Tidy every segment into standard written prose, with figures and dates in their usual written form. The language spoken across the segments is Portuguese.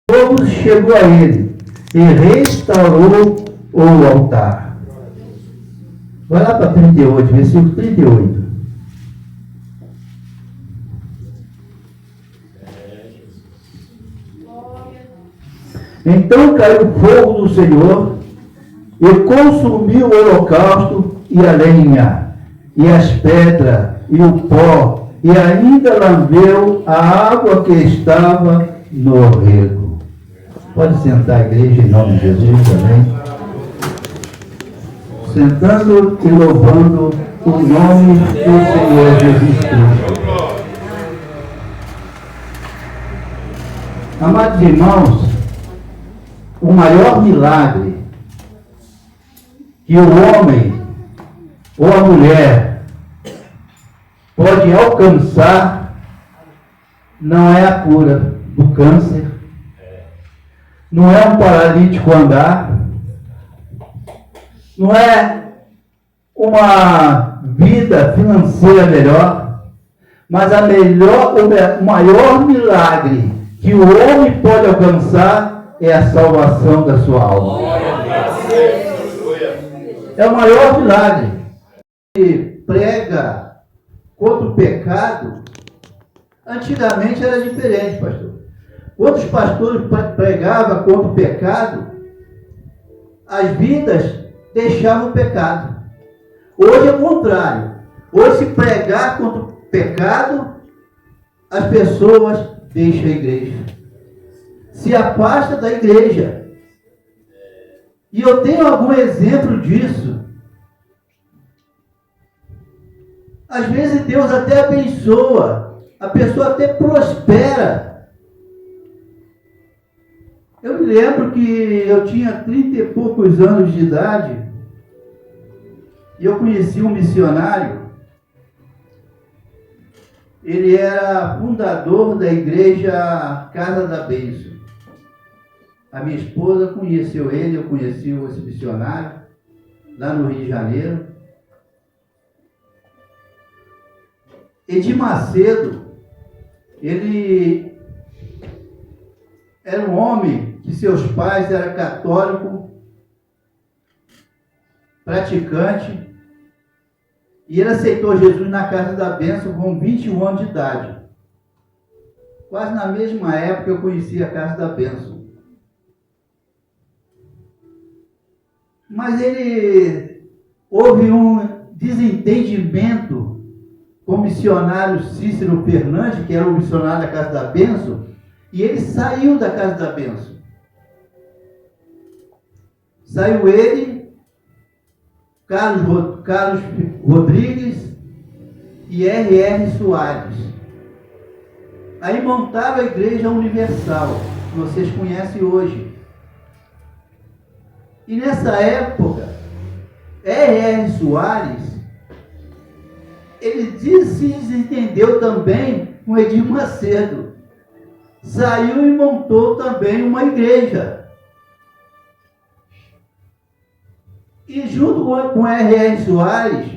O povo chegou a ele e restaurou o altar. Vai lá para 38, versículo 38. Então caiu o fogo do Senhor e consumiu o holocausto e a lenha, e as pedras, e o pó, e ainda lambeu a água que estava no rego. Pode sentar, a igreja, em nome de Jesus também. Sentando e louvando o nome do Senhor Jesus Cristo. Amados irmãos, o maior milagre que o homem ou a mulher pode alcançar não é a cura do câncer, não é um paralítico andar, não é uma vida financeira melhor, mas o maior milagre que o homem pode alcançar é a salvação da sua alma. É o maior milagre. Ele prega contra o pecado. Antigamente era diferente, pastor. Quando os pastores pregavam contra o pecado, as vidas deixavam o pecado. Hoje é o contrário. Hoje, se pregar contra o pecado, as pessoas deixam a igreja, se afasta da igreja. E eu tenho algum exemplo disso. Às vezes Deus até abençoa, a pessoa até prospera. Eu me lembro que eu tinha 30 e poucos anos de idade e eu conheci um missionário. Ele era fundador da igreja Casa da Bênção. A minha esposa conheceu ele, eu conheci esse missionário lá no Rio de Janeiro. Edir Macedo, ele era um homem que seus pais eram católicos, praticante, e ele aceitou Jesus na Casa da Bênção com 21 anos de idade. Quase na mesma época eu conheci a Casa da Bênção. Mas houve um desentendimento com o missionário Cícero Fernandes, que era o missionário da Casa da Bênção, e ele saiu da Casa da Bênção. Saiu ele, Carlos Rodrigues e R.R. Soares. Aí montaram a Igreja Universal, que vocês conhecem hoje. E nessa época, R.R. Soares, ele se desentendeu também com Edir Macedo. Saiu e montou também uma igreja. E junto com R.R. Soares,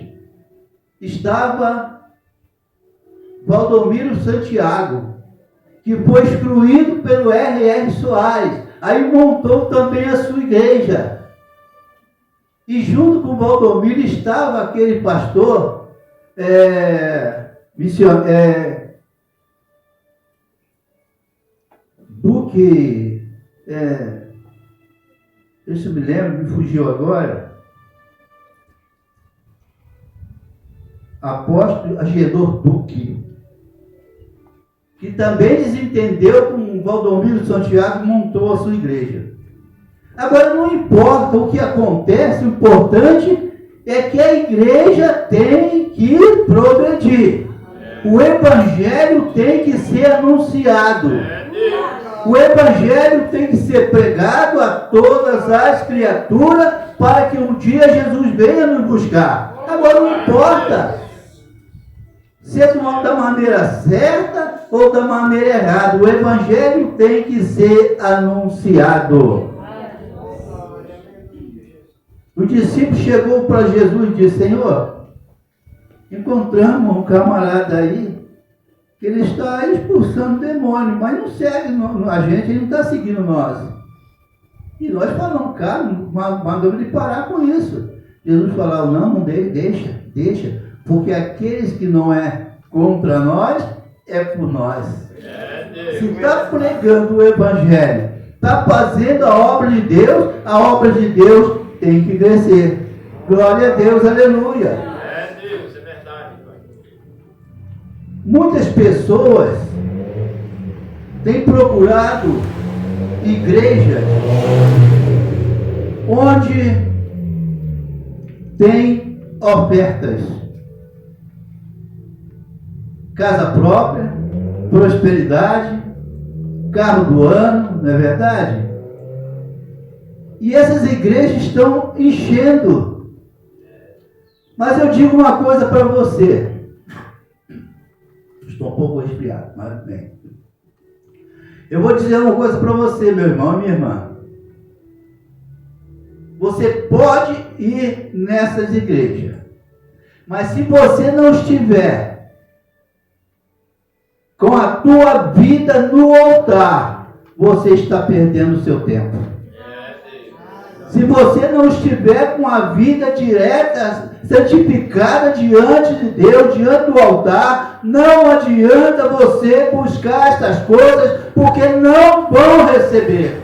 estava Valdomiro Santiago, que foi excluído pelo R.R. Soares. Aí montou também a sua igreja. E junto com o Valdomiro estava aquele pastor, Duque, deixa eu me lembro, me fugiu agora, apóstolo Agenor Duque, que também desentendeu com o Valdomiro Santiago e montou a sua igreja. Agora, não importa o que acontece, o importante é que a igreja tem que progredir. O evangelho tem que ser anunciado. O evangelho tem que ser pregado a todas as criaturas para que um dia Jesus venha nos buscar. Agora, não importa se é da maneira certa ou da maneira errada. O evangelho tem que ser anunciado. O discípulo chegou para Jesus e disse: Senhor, encontramos um camarada aí que ele está expulsando o demônio, mas não segue a gente, ele não está seguindo nós. E nós falamos, cara, mandamos ele parar com isso. Jesus falou, não deixa, porque aqueles que não é contra nós, é por nós. Se está pregando o Evangelho, está fazendo a obra de Deus tem que crescer. Glória a Deus, aleluia. Deus, é verdade, Pai. Muitas pessoas têm procurado igrejas onde tem ofertas, casa própria, prosperidade, carro do ano, não é verdade? E essas igrejas estão enchendo. Mas eu digo uma coisa para você. Estou um pouco resfriado, mas bem. Eu vou dizer uma coisa para você, meu irmão e minha irmã. Você pode ir nessas igrejas, mas se você não estiver com a tua vida no altar, você está perdendo o seu tempo. Se você não estiver com a vida direta, santificada diante de Deus, diante do altar, não adianta você buscar estas coisas, porque não vão receber.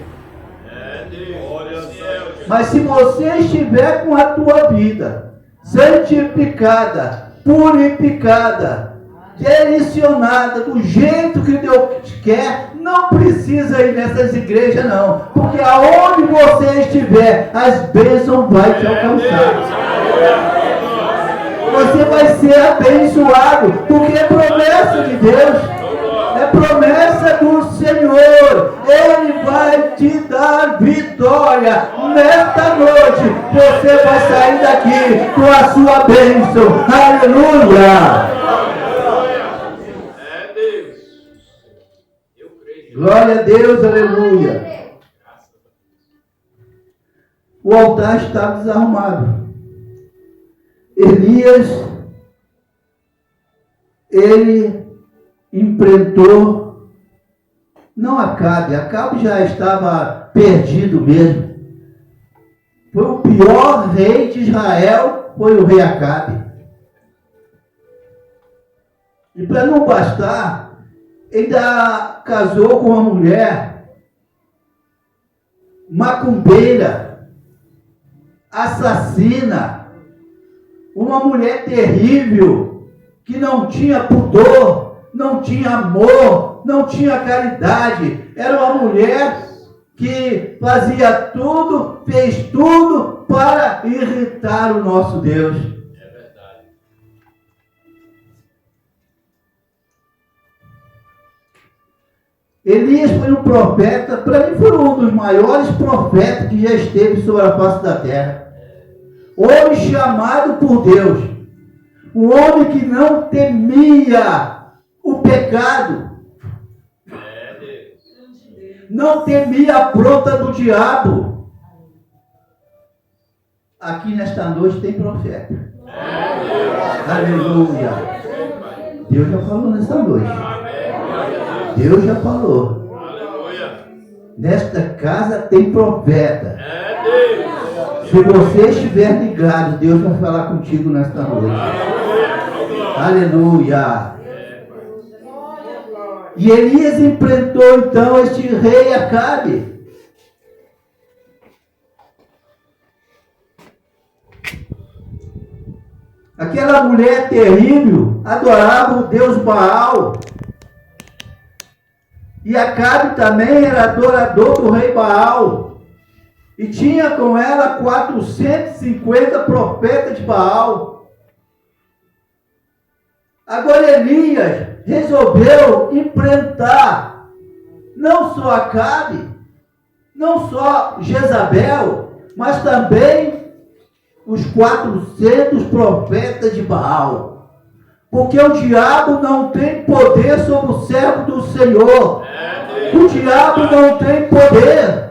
Mas se você estiver com a tua vida santificada, purificada, direcionada do jeito que Deus quer, não precisa ir nessas igrejas não, porque aonde você estiver, as bênçãos vão te alcançar. Você vai ser abençoado, porque é promessa de Deus. É promessa do Senhor. Ele vai te dar vitória. Nesta noite, você vai sair daqui com a sua bênção. Aleluia. É Deus. Eu creio. Glória a Deus, aleluia. O altar estava desarrumado. Elias, ele enfrentou, não Acabe já estava perdido mesmo. Foi o pior rei de Israel, foi o rei Acabe. E para não bastar, ele ainda casou com uma mulher macumbeira, assassina, uma mulher terrível, que não tinha pudor, não tinha amor, não tinha caridade. Era uma mulher que fazia tudo, fez tudo para irritar o nosso Deus. É verdade. Elias foi um profeta, para mim foi um dos maiores profetas que já esteve sobre a face da terra. Homem chamado por Deus. Um homem que não temia o pecado. Não temia a afronta do diabo. Aqui nesta noite tem profeta. Aleluia. Deus já falou nesta noite. Deus já falou. Nesta casa tem profeta. Se você estiver ligado, Deus vai falar contigo nesta noite. Aleluia. E Elias enfrentou então este rei Acabe. Aquela mulher terrível adorava o deus Baal. E Acabe também era adorador do rei Baal. E tinha com ela 450 profetas de Baal. Agora Elias resolveu enfrentar não só Acabe, não só Jezabel, mas também os 400 profetas de Baal. Porque o diabo não tem poder sobre o servo do Senhor. O diabo não tem poder.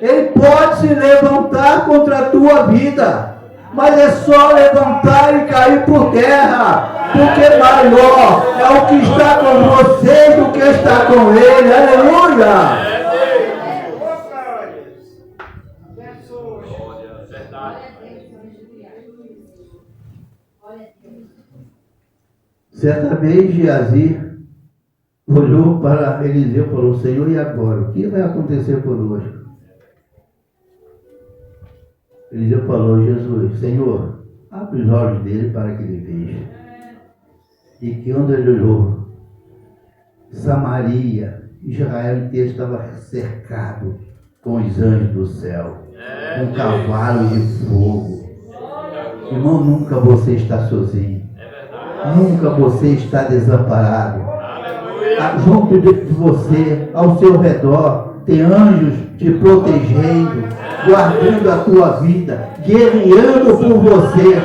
Ele pode se levantar contra a tua vida, mas é só levantar e cair por terra. Porque maior é o que está com vocês do que está com ele. Aleluia! Certa vez, Geazi olhou para Eliseu e falou: Senhor, e agora? O que vai acontecer conosco? Eliseu falou: Jesus, Senhor, abre os olhos dele para que ele veja. E que quando ele olhou, Samaria, Israel inteiro estava cercado com os anjos do céu, com cavalos de fogo. Irmão, nunca você está sozinho. Nunca você está desamparado. Junto de você, ao seu redor, tem anjos te protegendo, guardando a tua vida, guerreando por você.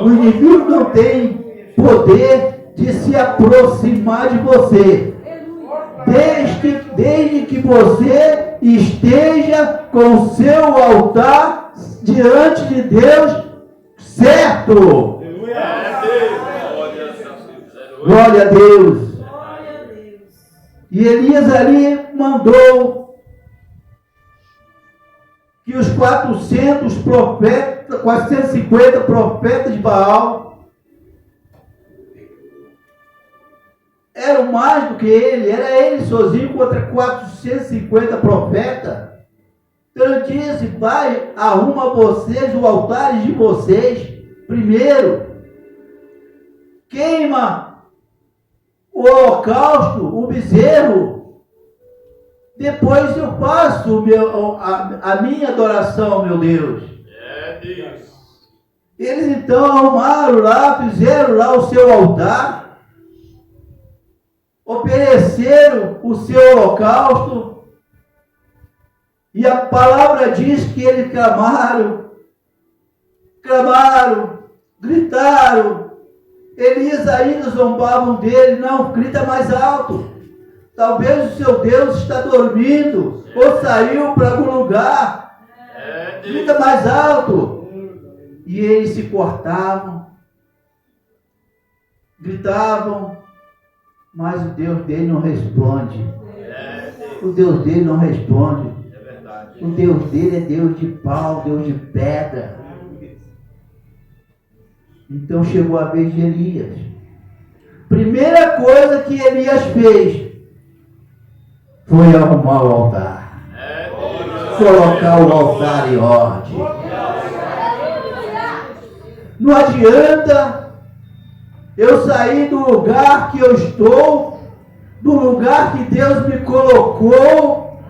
O inimigo não tem poder de se aproximar de você, desde que você esteja com o seu altar diante de Deus certo. Glória a Deus. E Elias ali mandou que os 450 profetas de Baal eram mais do que ele, era ele sozinho contra 450 profetas. Então ele disse: Pai, arruma vocês o altar de vocês primeiro, queima o holocausto, o bezerro, depois eu faço a minha adoração, meu Deus. Eles então arrumaram lá, fizeram lá o seu altar, ofereceram o seu holocausto, e a palavra diz que eles clamaram, gritaram. Elias ainda zombavam dele: não, grita mais alto. Talvez o seu Deus está dormindo ou saiu para algum lugar. Grita mais alto. E eles se cortavam, gritavam, mas o Deus dele não responde. O Deus dele não responde. O Deus dele é Deus de pau, Deus de pedra. Então chegou a vez de Elias. Primeira coisa que Elias fez foi arrumar o altar. Colocar o altar em ordem. Não adianta eu sair do lugar que eu estou, do lugar que Deus me colocou,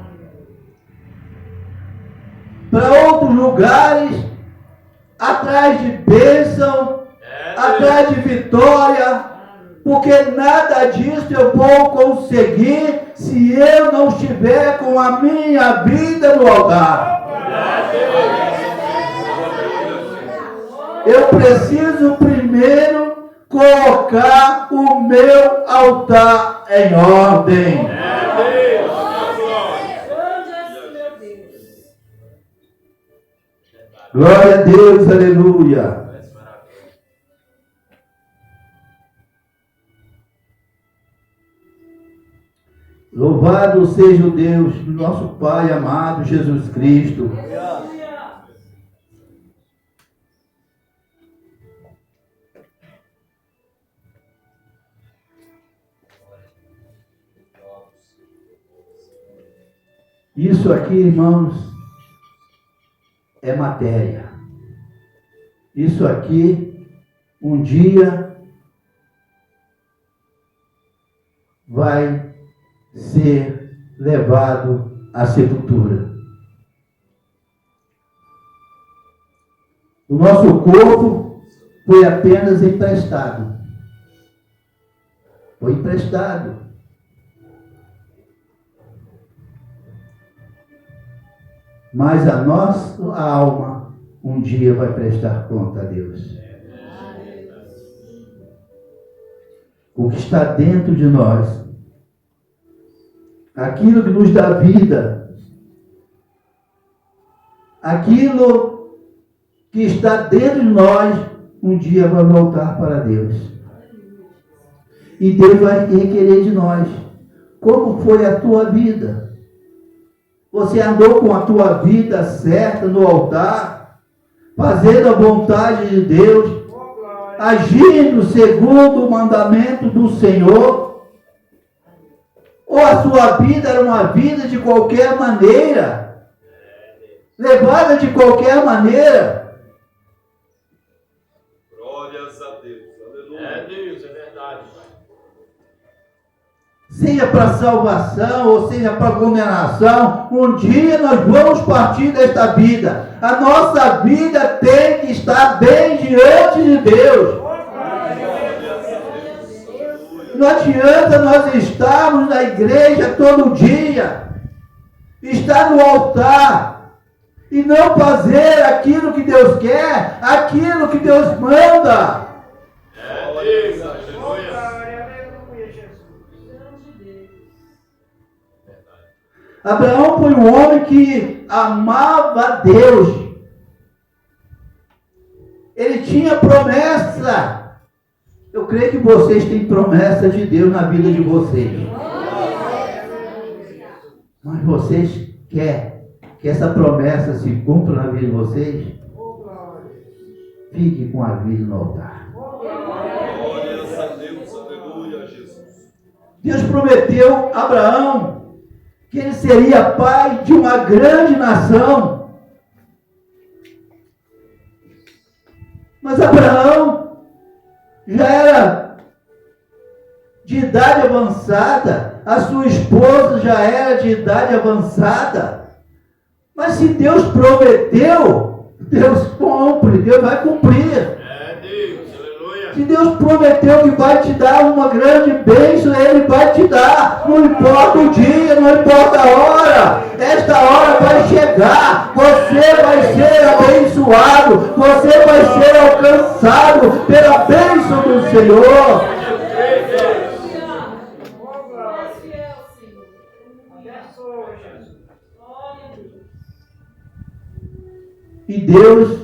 para outros lugares, atrás de bênção, atrás de vitória, porque nada disso eu vou conseguir se eu não estiver com a minha vida no altar. Eu preciso primeiro colocar o meu altar em ordem. Glória a Deus, aleluia. Louvado seja o Deus do nosso Pai amado Jesus Cristo. Isso aqui, irmãos, é matéria. Isso aqui, um dia, vai ser levado à sepultura. O nosso corpo foi apenas emprestado. Foi emprestado. Mas a nossa alma um dia vai prestar conta a Deus. O que está dentro de nós, aquilo que nos dá vida, aquilo que está dentro de nós, um dia vai voltar para Deus. E Deus vai requerer de nós. Como foi a tua vida? Você andou com a tua vida certa no altar, fazendo a vontade de Deus, agindo segundo o mandamento do Senhor? Ou a sua vida era uma vida de qualquer maneira, levada de qualquer maneira? Glórias a Deus. Aleluia. É Deus, é verdade, Pai. Seja para salvação ou seja para condenação, um dia nós vamos partir desta vida. A nossa vida tem que estar bem diante de Deus. Não adianta nós estarmos na igreja todo dia, estar no altar e não fazer aquilo que Deus quer, aquilo que Deus manda. É Deus, aleluia. Abraão foi um homem que amava a Deus. Ele tinha promessa. Eu creio que vocês têm promessa de Deus na vida de vocês. Mas vocês querem que essa promessa se cumpra na vida de vocês? Fique com a vida no altar. Glórias a Deus. Aleluia, Jesus. Deus prometeu a Abraão que ele seria pai de uma grande nação. Mas Abraão já era de idade avançada, a sua esposa já era de idade avançada. Mas se Deus prometeu, Deus cumpre, Deus vai cumprir. É Deus, aleluia. Se Deus prometeu que vai te dar uma grande bênção, Ele vai te dar. Não importa o dia, não importa a hora. Esta hora vai chegar. Você vai ser abençoado. Você vai ser alcançado pela bênção do Senhor. E Deus,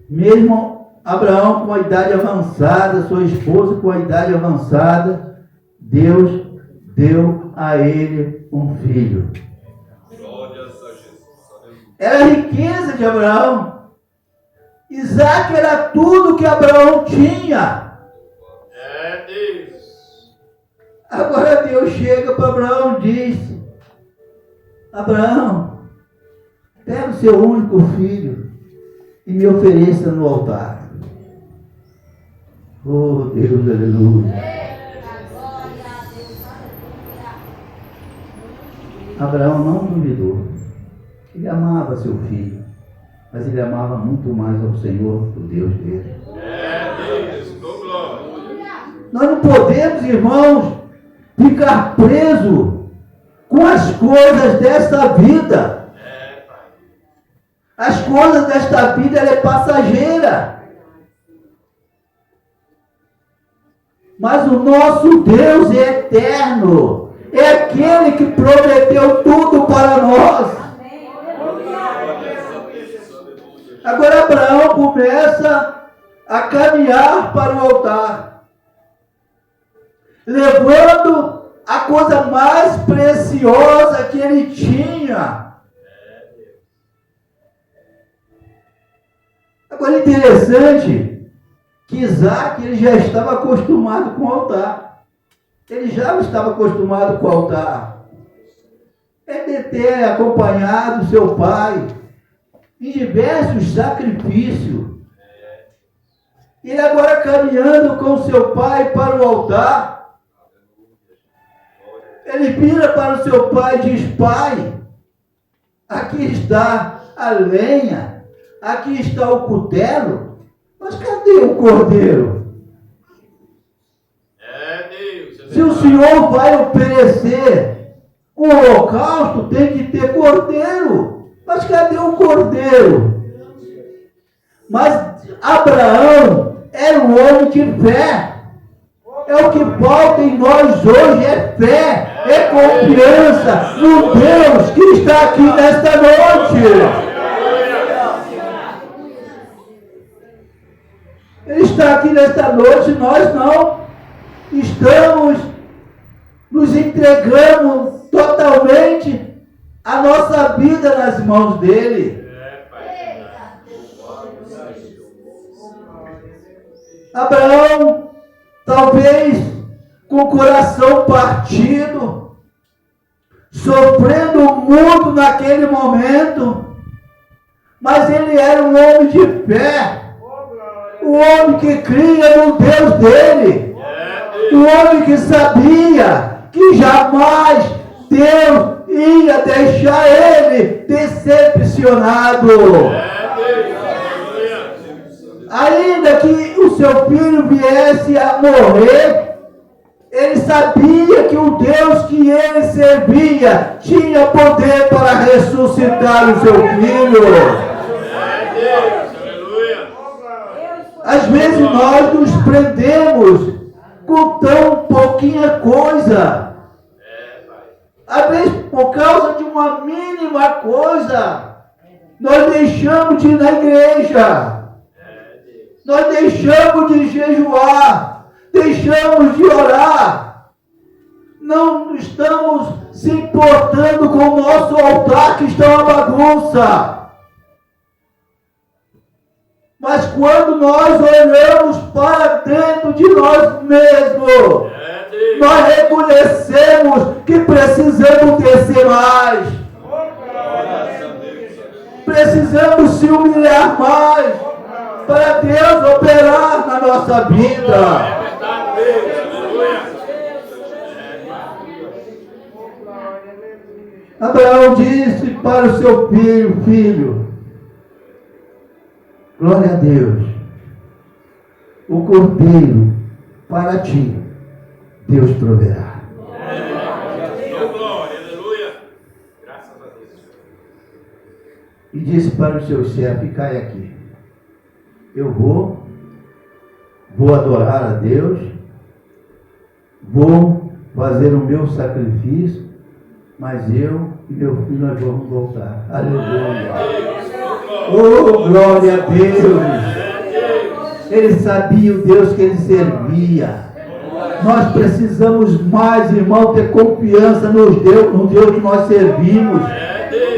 mesmo Abraão com a idade avançada, sua esposa com a idade avançada, Deus deu a ele um filho. Glórias a Jesus. Aleluia. Era a riqueza de Abraão. Isaac era tudo que Abraão tinha. É Deus. Agora Deus chega para Abraão e diz: Abraão, pega o seu único filho e me ofereça no altar. Oh Deus, aleluia. Abraão não duvidou. Ele amava seu filho, mas ele amava muito mais ao Senhor, o Deus dele. É Deus, com glória. Nós não podemos, irmãos, ficar presos com as coisas desta vida. É, Pai. As coisas desta vida, ela é passageira. Mas o nosso Deus é eterno. É aquele que prometeu tudo para nós. Agora Abraão começa a caminhar para o altar, levando a coisa mais preciosa que ele tinha. Agora é interessante que Isaac ele já estava acostumado com o altar. Ele já estava acostumado com o altar. Ele de ter acompanhado seu pai em diversos sacrifícios. Ele agora caminhando com seu pai para o altar. Ele vira para o seu pai e diz: Pai, aqui está a lenha, aqui está o cutelo, mas cadê o cordeiro? É Deus. Se o Senhor vai oferecer um holocausto, tem que ter cordeiro. Mas cadê o cordeiro? Mas Abraão era um homem de fé. É o que falta em nós hoje, é fé, é confiança no Deus que está aqui nesta noite. está aqui nesta noite, nós não estamos nos entregando totalmente a nossa vida nas mãos dele. Abraão, talvez com o coração partido, sofrendo muito naquele momento, mas ele era um homem de fé, um homem que cria no Deus dele, um homem que sabia que jamais Deus ia deixar ele decepcionado. Ainda que o seu filho viesse a morrer, ele sabia que o Deus que ele servia tinha poder para ressuscitar o seu filho. Às vezes nós nos prendemos com tão pouquinha coisa. Às vezes, por causa de uma mínima coisa, nós deixamos de ir na igreja. Nós deixamos de jejuar, deixamos de orar, não estamos se importando com o nosso altar que está uma bagunça. Mas quando nós olhamos para dentro de nós mesmos, nós reconhecemos que precisamos descer mais, precisamos se humilhar mais, para Deus operar na nossa vida. Abraão disse para o seu filho: filho, glória a Deus, o cordeiro para ti, Deus proverá. E disse para o seu servo: ficai aqui. Eu vou adorar a Deus, vou fazer o meu sacrifício, mas eu e meu filho nós vamos voltar. Aleluia. Oh, glória a Deus. Ele sabia o Deus que ele servia. Nós precisamos mais, irmão, ter confiança no Deus que nós servimos,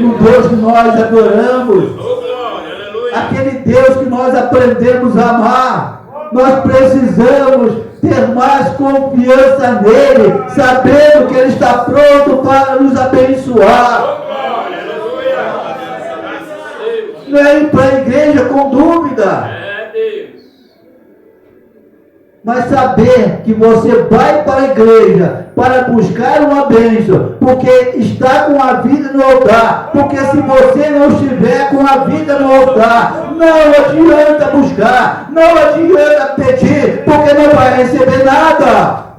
no Deus que nós adoramos. Aquele Deus que nós aprendemos a amar. Nós precisamos ter mais confiança nele, sabendo que ele está pronto para nos abençoar. Não é ir para a igreja com dúvida, mas saber que você vai para a igreja para buscar uma bênção, porque está com a vida no altar. Porque se você não estiver com a vida no altar, não adianta buscar, não adianta pedir, porque não vai receber nada.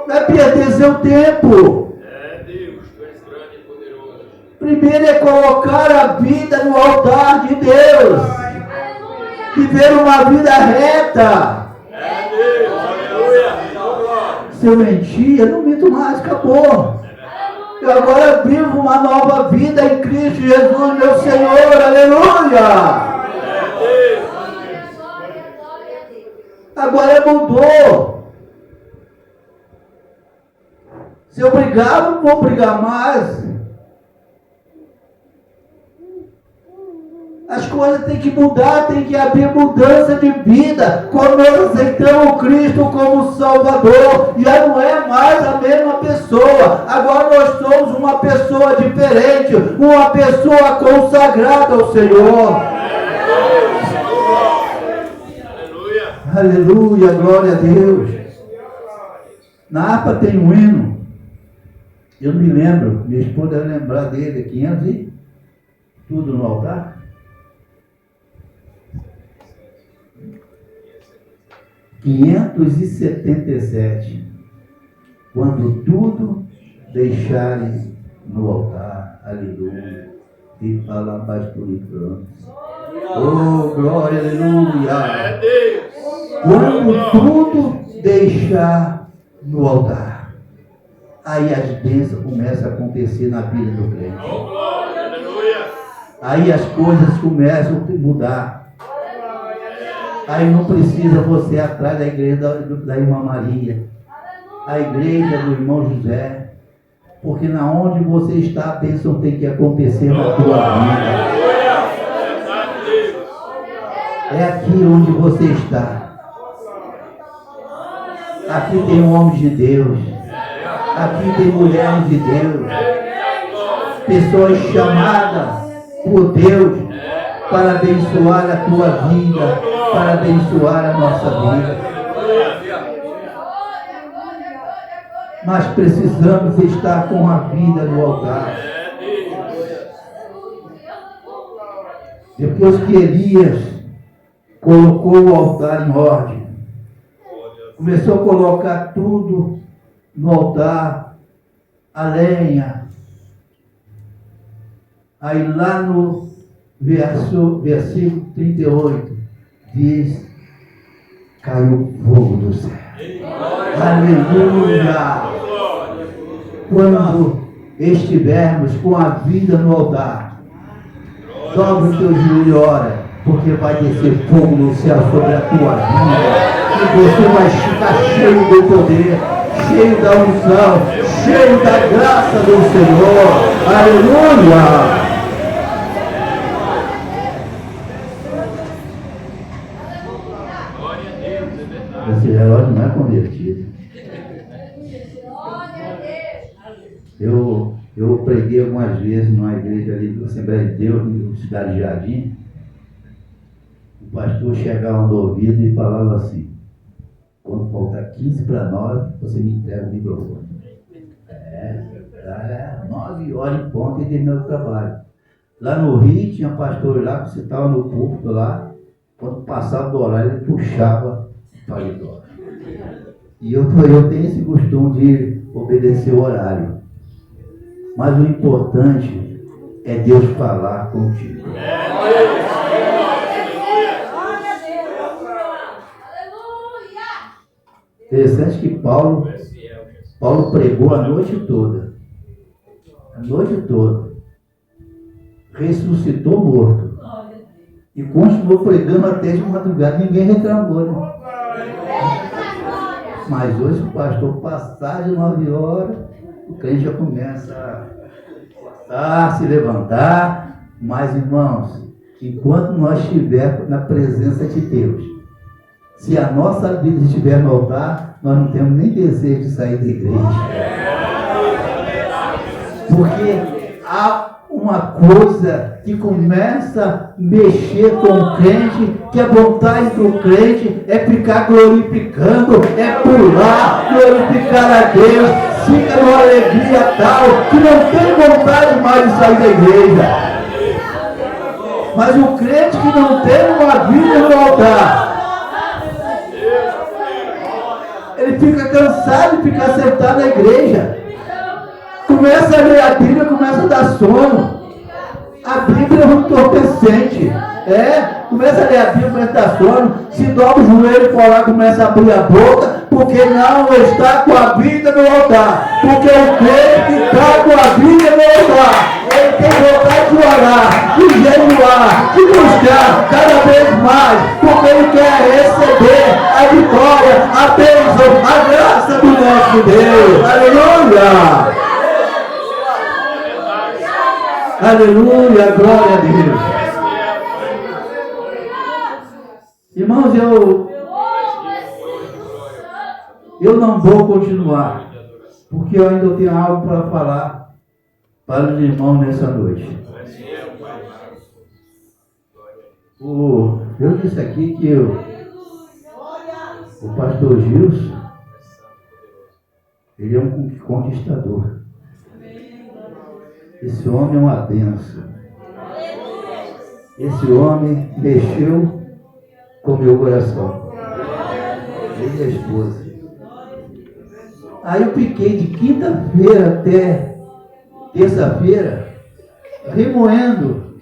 Vai perder seu tempo. Primeiro é colocar a vida no altar de Deus. Viver uma vida reta. Se eu mentir, eu não minto mais, acabou. Eu agora vivo uma nova vida em Cristo Jesus, meu Senhor, aleluia. Agora mudou. Se eu brigar, não vou brigar mais. As coisas têm que mudar, tem que haver mudança de vida. Quando nós aceitamos Cristo como Salvador, já não é mais a mesma pessoa. Agora nós somos uma pessoa diferente, uma pessoa consagrada ao Senhor. Aleluia. Aleluia, glória a Deus. Na harpa tem um hino. Eu não me lembro, minha esposa vai lembrar dele, 500 e tudo no altar. 577. Quando tudo deixares no altar. Aleluia. E fala pastor e pronto. Oh, glória, aleluia. Quando tudo deixar no altar, aí as bênçãos começam a acontecer na vida do crente. Aí as coisas começam a mudar. Aí não precisa você ir atrás da igreja da irmã Maria, a igreja do irmão José, porque na onde você está, a bênção tem que acontecer na tua vida. É aqui onde você está. Aqui tem homens de Deus. Aqui tem mulheres de Deus. Pessoas chamadas por Deus para abençoar a tua vida, para abençoar a nossa vida. Mas precisamos estar com a vida no altar. Depois que Elias colocou o altar em ordem, começou a colocar tudo no altar, a lenha. Aí lá no versículo 38 diz: caiu fogo do céu. Aleluia! Quando estivermos com a vida no altar, dobre o teu joelho e ora, porque vai descer fogo no céu sobre a tua vida. E você vai ficar cheio do poder, cheio da unção, cheio da graça do Senhor. Aleluia! Esse relógio não é convertido. Eu preguei algumas vezes numa igreja ali da Assembleia de Deus, no Cidade Jardim. O pastor chegava no ouvido e falava assim: quando faltar 15 para 9, você me entrega o microfone. 9 horas em ponto e terminou o trabalho. Lá no Rio tinha pastor lá que você estava no púlpito lá, quando passava do horário ele puxava o paletó. E eu tenho esse costume de obedecer o horário. Mas o importante é Deus falar contigo. Interessante que Paulo pregou a noite toda. A noite toda. Ressuscitou morto. E continuou pregando até de madrugada. Ninguém reclamou, né? Mas hoje o pastor passar de 9 horas, o crente já começa a se levantar. Mas, irmãos, enquanto nós estivermos na presença de Deus, se a nossa vida estiver no altar, nós não temos nem desejo de sair da igreja. Porque há uma coisa que começa a mexer com o crente, que a vontade do crente é ficar glorificando, é pular, glorificar a Deus, fica numa alegria tal, que não tem vontade mais de sair da igreja. Mas o crente que não tem uma vida no altar, ele fica cansado de ficar sentado na igreja. Começa a ler a Bíblia, começa a dar sono. A Bíblia é um entorpecente. Começa a ler a Bíblia, começa a dar sono. Se dobra o joelho e for lá, começa a abrir a boca, porque não está com a vida no altar. Porque o crente que está com a vida no altar, ele tem vontade de orar, de jejuar, de buscar cada vez mais, porque ele quer receber a vitória, a bênção, a graça do nosso Deus. Aleluia! Aleluia, glória a Deus. Irmãos, eu não vou continuar, porque eu ainda tenho algo para falar para os irmãos nessa noite. Eu disse aqui que o pastor Gilson, ele é um conquistador. Esse homem é uma bênção. Esse homem mexeu com o meu coração. Ele e a esposa. Aí eu fiquei de quinta-feira até terça-feira remoendo.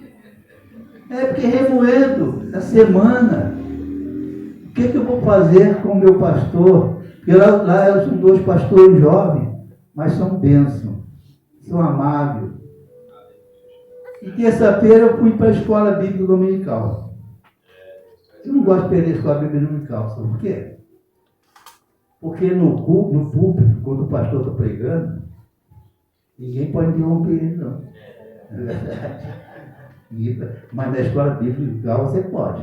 Porque remoendo a semana. O que eu vou fazer com o meu pastor? Porque lá são 2 pastores jovens, mas são bênçãos, são amáveis. E terça-feira eu fui para a escola bíblica dominical. Eu não gosto de perder a escola bíblica dominical, sabe por quê? Porque no púlpito, quando o pastor está pregando, ninguém pode interromper ele, não. É verdade. Mas na escola bíblica dominical você pode.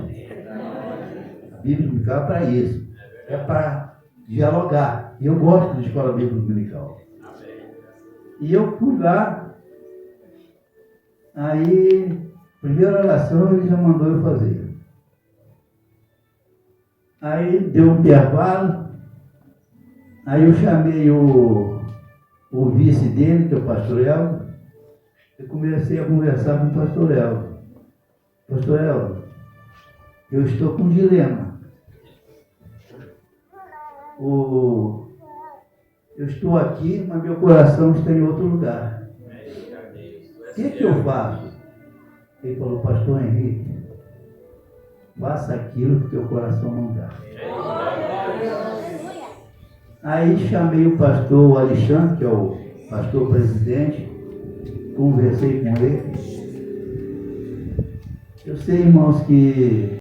A Bíblia dominical é para isso. É para dialogar. E eu gosto de escola bíblica dominical. E eu fui lá, aí, primeira oração ele já mandou eu fazer. Aí deu um intervalo, aí eu chamei o vice dele, que é o pastor Elvio, e comecei a conversar com o pastor Elvio. Pastor Elvio, eu estou com um dilema. Eu estou aqui, mas meu coração está em outro lugar. O que eu faço? Ele falou, pastor Henrique, faça aquilo que teu coração mandar. Aí chamei o pastor Alexandre, que é o pastor presidente, conversei com ele. Eu sei, irmãos, que